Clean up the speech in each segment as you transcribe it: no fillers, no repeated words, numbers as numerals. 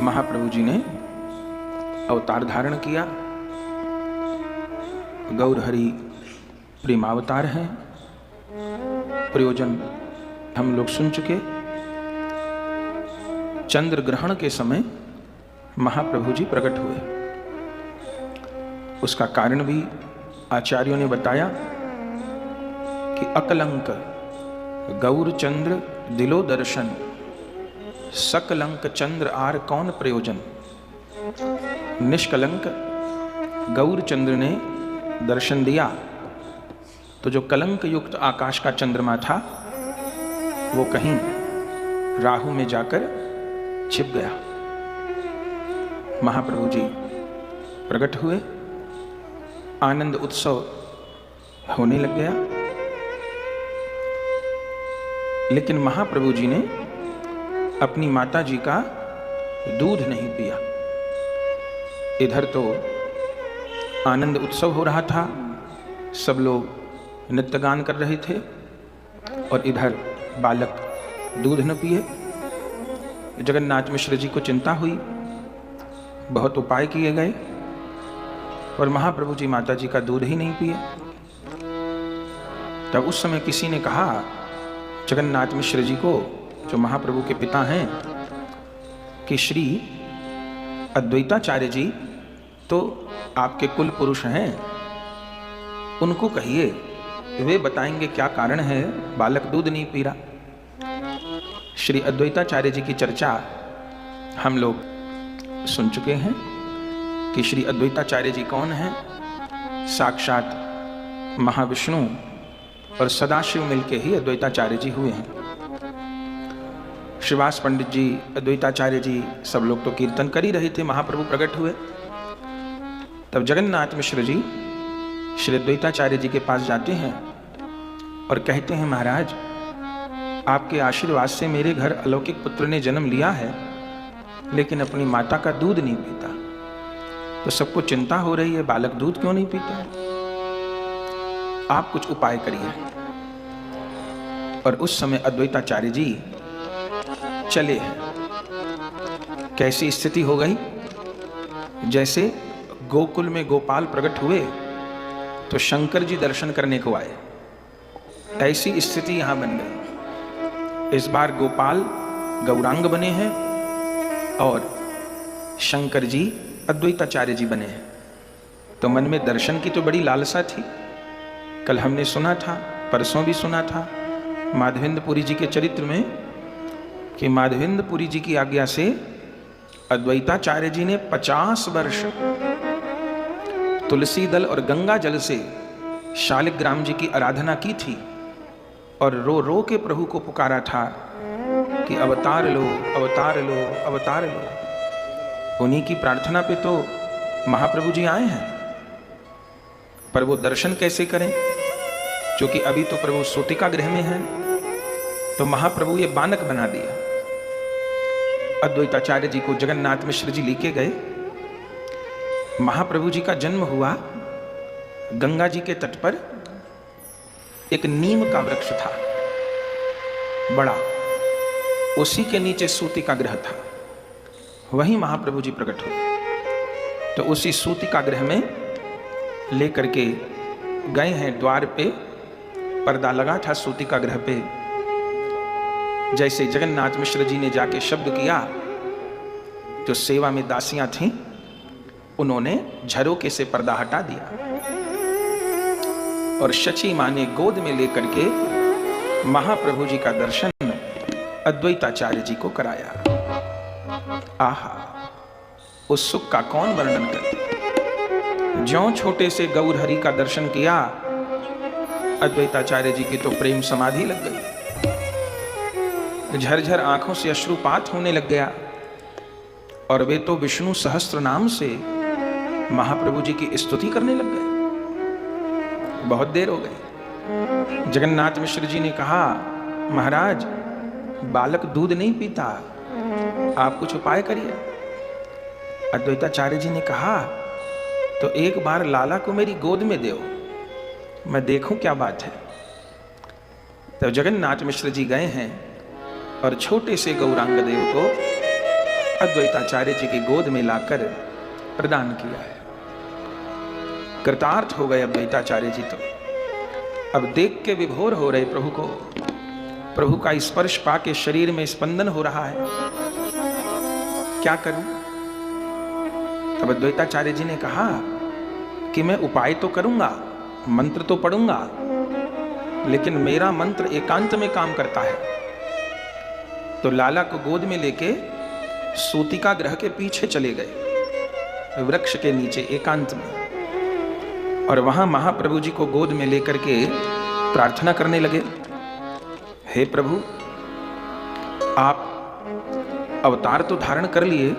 महाप्रभु जी ने अवतार धारण किया। गौर हरि प्रेमावतार हैं। प्रयोजन हम लोग सुन चुके। चंद्र ग्रहण के समय महाप्रभु जी प्रकट हुए। उसका कारण भी आचार्यों ने बताया कि अकलंक गौर चंद्र दिलो दर्शन, सकलंक चंद्र आर कौन प्रयोजन। निष्कलंक गौर चंद्र ने दर्शन दिया तो जो कलंक युक्त आकाश का चंद्रमा था वो कहीं राहु में जाकर छिप गया। महाप्रभु जी प्रकट हुए, आनंद उत्सव होने लग गया। लेकिन महाप्रभु जी ने अपनी माता जी का दूध नहीं पिया। इधर तो आनंद उत्सव हो रहा था, सब लोग नृत्य गान कर रहे थे, और इधर बालक दूध न पिए। जगन्नाथ मिश्र जी को चिंता हुई, बहुत उपाय किए गए, और महाप्रभु जी माता जी का दूध ही नहीं पिए। तब उस समय किसी ने कहा जगन्नाथ मिश्र जी को, जो महाप्रभु के पिता हैं, कि श्री अद्वैताचार्य जी तो आपके कुल पुरुष हैं, उनको कहिए, वे बताएंगे क्या कारण है बालक दूध नहीं पी रहा। श्री अद्वैताचार्य जी की चर्चा हम लोग सुन चुके हैं कि श्री अद्वैताचार्य जी कौन हैं। साक्षात महाविष्णु और सदाशिव मिलके ही अद्वैताचार्य जी हुए हैं। श्रीवास पंडित जी, अद्वैताचार्य जी, सब लोग तो कीर्तन कर ही रहे थे। महाप्रभु प्रकट हुए, तब जगन्नाथ मिश्र जी श्री अद्वैताचार्य जी के पास जाते हैं और कहते हैं, महाराज आपके आशीर्वाद से मेरे घर अलौकिक पुत्र ने जन्म लिया है, लेकिन अपनी माता का दूध नहीं पीता। तो सबको चिंता हो रही है, बालक दूध क्यों नहीं पीता, आप कुछ उपाय करिए। और उस समय अद्वैताचार्य जी चले हैं। कैसी स्थिति हो गई, जैसे गोकुल में गोपाल प्रकट हुए तो शंकर जी दर्शन करने को आए, ऐसी स्थिति यहां बन गई। इस बार गोपाल गौरांग बने हैं और शंकर जी अद्वैताचार्य जी बने हैं। तो मन में दर्शन की तो बड़ी लालसा थी। कल हमने सुना था, परसों भी सुना था माधवेंद्रपुरी जी के चरित्र में कि माधवेंद्रपुरी जी की आज्ञा से अद्वैताचार्य जी ने 50 वर्ष तुलसी दल और गंगा जल से शालिग्राम जी की आराधना की थी, और रो रो के प्रभु को पुकारा था कि अवतार लो, अवतार लो, अवतार लो। उन्हीं की प्रार्थना पे तो महाप्रभु जी आए हैं। पर वो दर्शन कैसे करें, क्योंकि अभी तो प्रभु सूतिका गृह में हैं। तो महाप्रभु ये बानक बना दिया। अद्वैताचार्य जी को जगन्नाथ मिश्र जी लेके गए। महाप्रभु जी का जन्म हुआ गंगा जी के तट पर। एक नीम का वृक्ष था बड़ा, उसी के नीचे सूतिका गृह था। वहीं महाप्रभु जी प्रकट हुए। तो उसी सूतिका गृह में लेकर के गए हैं। द्वार पे पर्दा लगा था सूतिका गृह पे। जैसे जगन्नाथ मिश्र जी ने जाके शब्द किया, जो सेवा में दासियां थीं उन्होंने झरोके से पर्दा हटा दिया, और शची मां ने गोद में लेकर के महाप्रभु जी का दर्शन अद्वैताचार्य जी को कराया। आहा, उस सुख का कौन वर्णन करे। ज्यों छोटे से गौर हरि का दर्शन किया, अद्वैताचार्य जी की तो प्रेम समाधि लग गई। झरझर आंखों से अश्रुपात होने लग गया, और वे तो विष्णु सहस्त्र नाम से महाप्रभु जी की स्तुति करने लग गए। बहुत देर हो गई। जगन्नाथ मिश्र जी ने कहा, महाराज बालक दूध नहीं पीता, आप कुछ उपाय करिए। अद्वैताचार्य जी ने कहा, तो एक बार लाला को मेरी गोद में दो, मैं देखूं क्या बात है। तो जगन्नाथ मिश्र जी गए हैं और छोटे से गौरांग देव को अद्वैताचार्य जी की गोद में लाकर प्रदान किया है। कृतार्थ हो गए अद्वैताचार्य जी। तो अब देख के विभोर हो रहे प्रभु को। प्रभु का स्पर्श पाके शरीर में स्पंदन हो रहा है। क्या करूं? तब अद्वैताचार्य जी ने कहा कि मैं उपाय तो करूंगा, मंत्र तो पढ़ूंगा, लेकिन मेरा मंत्र एकांत में काम करता है। तो लाला को गोद में लेके सूतिका ग्रह के पीछे चले गए, वृक्ष के नीचे एकांत में, और वहां महाप्रभु जी को गोद में लेकर के प्रार्थना करने लगे। हे प्रभु, आप अवतार तो धारण कर लिए,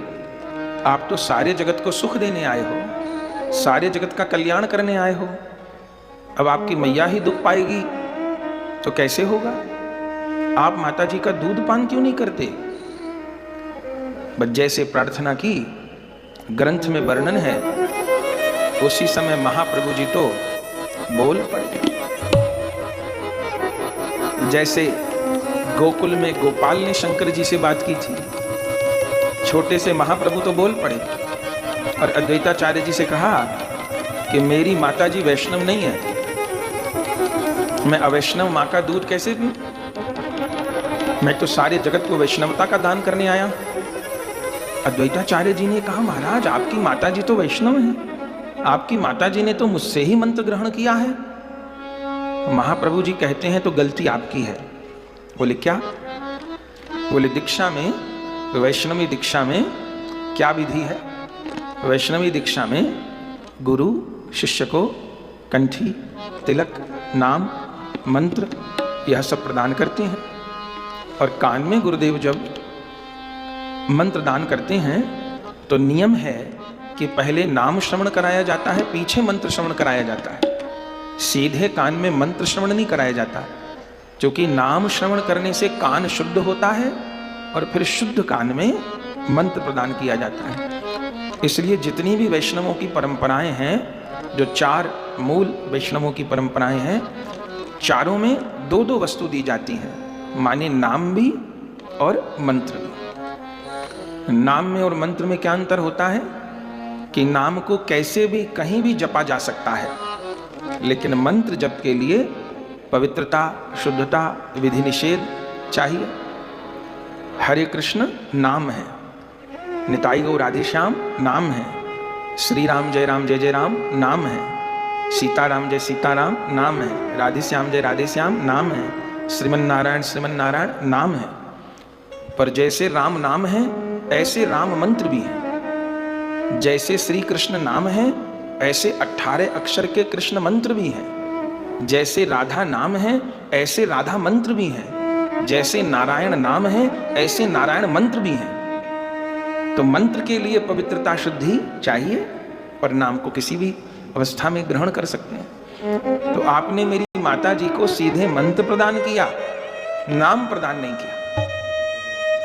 आप तो सारे जगत को सुख देने आए हो, सारे जगत का कल्याण करने आए हो। अब आपकी मैया ही दुख पाएगी तो कैसे होगा? आप माता जी का दूध पान क्यों नहीं करते? बस जैसे प्रार्थना की, ग्रंथ में वर्णन है, उसी समय महाप्रभु जी तो बोल पड़े। जैसे गोकुल में गोपाल ने शंकर जी से बात की थी, छोटे से महाप्रभु तो बोल पड़े और अद्वैताचार्य जी से कहा कि मेरी माता जी वैष्णव नहीं है, मैं अवैष्णव माँ का दूध कैसे पीऊं? मैं तो सारे जगत को वैष्णवता का दान करने आया। अद्वैताचार्य जी ने कहा, महाराज आपकी माता जी तो वैष्णव हैं, आपकी माता जी ने तो मुझसे ही मंत्र ग्रहण किया है। महाप्रभु जी कहते हैं तो गलती आपकी है। बोले क्या? बोले दीक्षा में, वैष्णवी दीक्षा में क्या विधि है? वैष्णवी दीक्षा में गुरु शिष्य को कंठी, तिलक, नाम, मंत्र यह सब प्रदान करते हैं, और कान में गुरुदेव जब मंत्र दान करते हैं तो नियम है कि पहले नाम श्रवण कराया जाता है, पीछे मंत्र श्रवण कराया जाता है। सीधे कान में मंत्र श्रवण नहीं कराया जाता, क्योंकि नाम श्रवण करने से कान शुद्ध होता है और फिर शुद्ध कान में मंत्र प्रदान किया जाता है। इसलिए जितनी भी वैष्णवों की परंपराएं हैं, जो 4 मूल वैष्णवों की परंपराएं हैं, चारों में 2-2 वस्तु दी जाती हैं, माने नाम भी और मंत्र भी। नाम में और मंत्र में क्या अंतर होता है कि नाम को कैसे भी कहीं भी जपा जा सकता है, लेकिन मंत्र जप के लिए पवित्रता, शुद्धता, विधि निषेध चाहिए। हरे कृष्ण नाम है, निताई गौर राधे श्याम नाम है, श्री राम जय राम नाम है, सीताराम जय सीताराम नाम है, राधे श्याम जय राधे श्याम नाम है, श्रीमन नारायण नाम है। पर जैसे राम नाम है ऐसे राम मंत्र भी है, जैसे श्री कृष्ण नाम है ऐसे 18 अक्षर के कृष्ण मंत्र भी हैं, जैसे राधा नाम है ऐसे राधा मंत्र भी हैं, जैसे नारायण नाम है ऐसे नारायण मंत्र भी हैं। तो मंत्र के लिए पवित्रता, शुद्धि चाहिए, और नाम को किसी भी अवस्था में ग्रहण कर सकते हैं। तो आपने मेरी माता जी को सीधे मंत्र प्रदान किया, नाम प्रदान नहीं किया,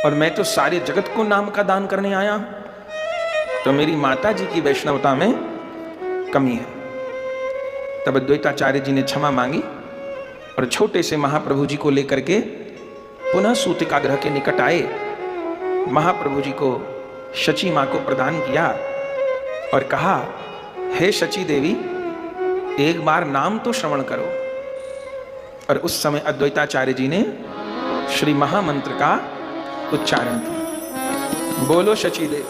और मैं तो सारे जगत को नाम का दान करने आया, तो मेरी माता जी की वैष्णवता में कमी है। तब अद्वैताचार्य जी ने क्षमा मांगी और छोटे से महाप्रभु जी को लेकर के पुनः सूतिका ग्रह के निकट आए। महाप्रभु जी को शची मां को प्रदान किया और कहा, हे शची देवी, एक बार नाम तो श्रवण करो। और उस समय अद्वैताचार्य जी ने श्री महामंत्र का उच्चारण किया। बोलो शची देव।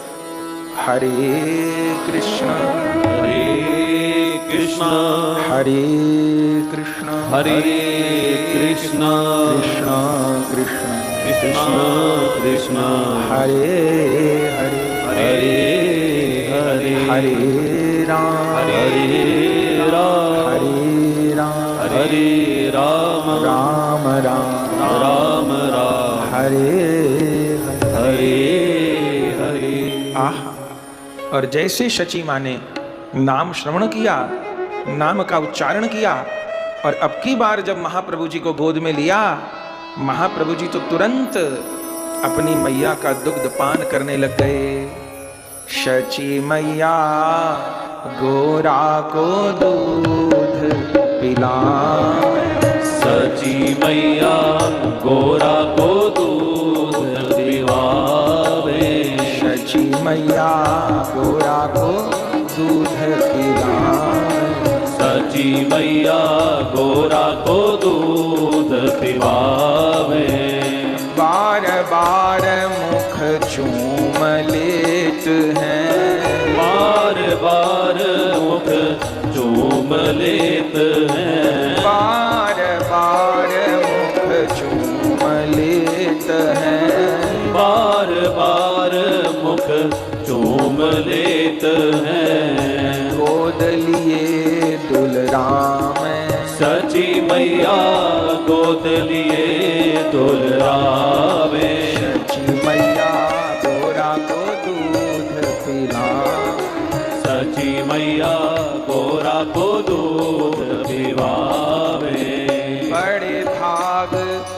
हरे कृष्ण हरे कृष्ण हरे कृष्ण हरे कृष्ण कृष्ण कृष्ण कृष्ण कृष्ण हरे हरे हरे हरे हरे राम हरे राम हरे राम हरे राम राम राम राम राम हरे हरे हरे। आह! और जैसे शची मां ने नाम श्रवण किया, नाम का उच्चारण किया, और अब की बार जब महाप्रभु जी को गोद में लिया, महाप्रभु जी तो तुरंत अपनी मैया का दुग्ध पान करने लग गए। शची मैया गोरा को दूध पिला, सची मैया गोरा को दूध पिलावे। मैया गोरा को दूध पिलाए। सची मैया गोरा को दूध पिलावे। बार बार मुख चूम लेत हैं, बार बार मुख चूम लेत हैं। बार बार मुख चूम लेत हैं। बार बार मुख चूम लेत हैं। गोद लिए दुलराम, सची मैया गोद लिए दुलरावे। सची मैया गोरा को दूध पिलाए। सची मैया गोरा को दूध पिलावे। बड़े भाग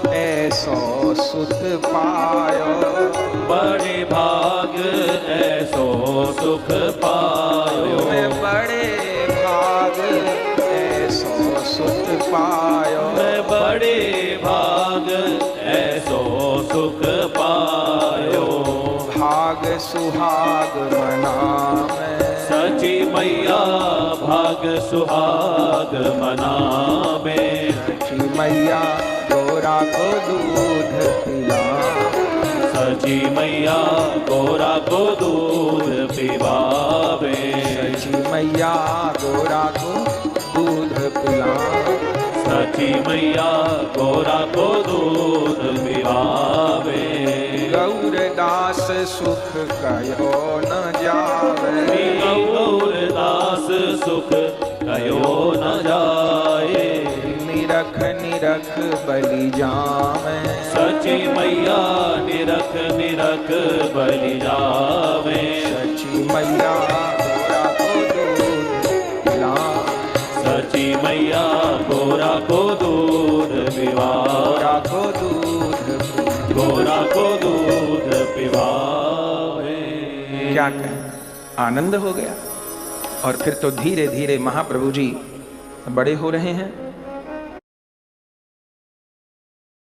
ऐसो सुत पायो, बड़े भाग ऐसो सुख पायो। मैं बड़े भाग ऐसो सुत पायो। मैं बड़े भाग ऐसो सुख पायो। भाग सुहाग मना में, सची मैया भाग सुहाग मनावे। सची मैया गोरा को दूध पिलाए। सची मैया गोरा को दूध पिलावे। सची मैया गोरा को दूध पिलाए। सची मैया गोरा को दूध पिलावे। गौरदास सुख कयो न जावे। गौरदास सुख कयो न जाए। निरख निरख बलि जावे। सची मैया निरख निरख बलि जावे। सची मैया गोरा को दूध पिलाए। सची मैया गोरा को दूध पिलावे। गोरा को दूध गोरा को दूध पिलावे। क्या कहें, आनंद हो गया। और फिर तो धीरे धीरे महाप्रभु जी बड़े हो रहे हैं।